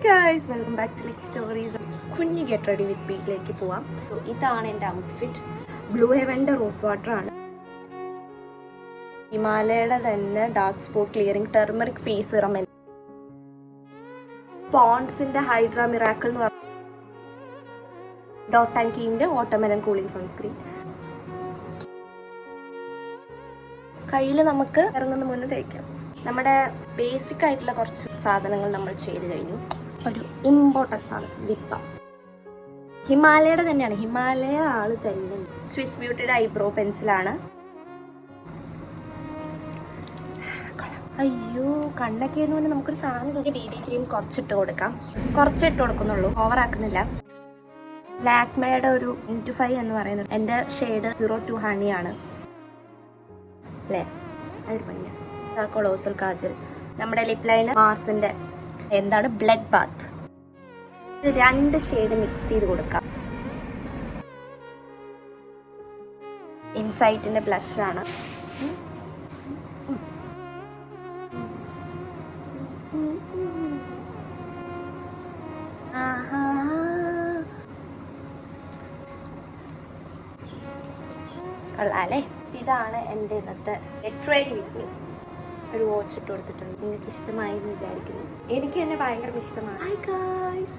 Guys, welcome back to Lik stories. കുഞ്ഞ് get ready with ബീയിലേക്ക് പോവാം. ഇതാണ് എൻ്റെ ഔട്ട്ഫിറ്റ്. ബ്ലൂ ഹെവൻ്റെ റോസ് വാട്ടർ ആണ്. ഹിമാലയയുടെ തന്നെ dark spot clearing turmeric face serum. പോൺസിൻ്റെ ഹൈഡ്ര മിറാക്കിൾ എന്ന് പറഞ്ഞ ഡോട്ട് ആൻഡ് കീൻ്റെ വാട്ടർമെലൺ കൂളിംഗ് സൺസ്ക്രീൻ. കയ്യിൽ നമുക്ക് ഇറങ്ങുന്ന മുന്നേ തേക്കാം. നമ്മുടെ ബേസിക് ആയിട്ടുള്ള കുറച്ച് സാധനങ്ങൾ നമ്മൾ ചെയ്ത് കഴിഞ്ഞു. ഒരു ഇമ്പോർട്ടൻറ്റ് സാധനം ലിപ്പ ഹിമാലയയുടെ തന്നെയാണ്. ഹിമാലയ ആള് തന്നെ. സ്വിസ് ബ്യൂട്ടിയുടെ ഐബ്രോ പെൻസിലാണ്. അയ്യോ, കണ്ണൊക്കെ ആയിരുന്നു. പിന്നെ നമുക്കൊരു സാധനം BB ക്രീം കുറച്ചിട്ട് കൊടുക്കാം. കുറച്ചിട്ട് കൊടുക്കുന്നുള്ളൂ, ഓവറാക്കുന്നില്ല. ലാക്മേയുടെ ഒരു 5 എന്ന് പറയുന്നത്. എൻ്റെ ഷെയ്ഡ് 02 ഹണി ആണ് അല്ലേ? അതൊരു ഭംഗിയാണ്. കൊളോസൽ കാജൽ. നമ്മുടെ ലിപ് ലൈനർ മാർസിന്റെ എന്താണ് ബ്ലഡ് ബാത്ത്. ഇത് 2 ഷെയ്ഡ് മിക്സ് ചെയ്ത് കൊടുക്കാം. ഇൻസൈറ്റിന്റെ ബ്ലഷ് ആണ്. കൊള്ളാല്ലേ? ഇതാണ് എൻ്റെ ഇന്നത്തെ ഗെറ്റ് റെഡി വിത്ത് മീ. ഒരു വാച്ച് ഇട്ട് കൊടുത്തിട്ടുണ്ട്. നിങ്ങൾക്ക് ഇഷ്ടമായി എന്ന് വിചാരിക്കുന്നു. എനിക്ക് തന്നെ ഭയങ്കര ഇഷ്ടമാണ്. Hi guys.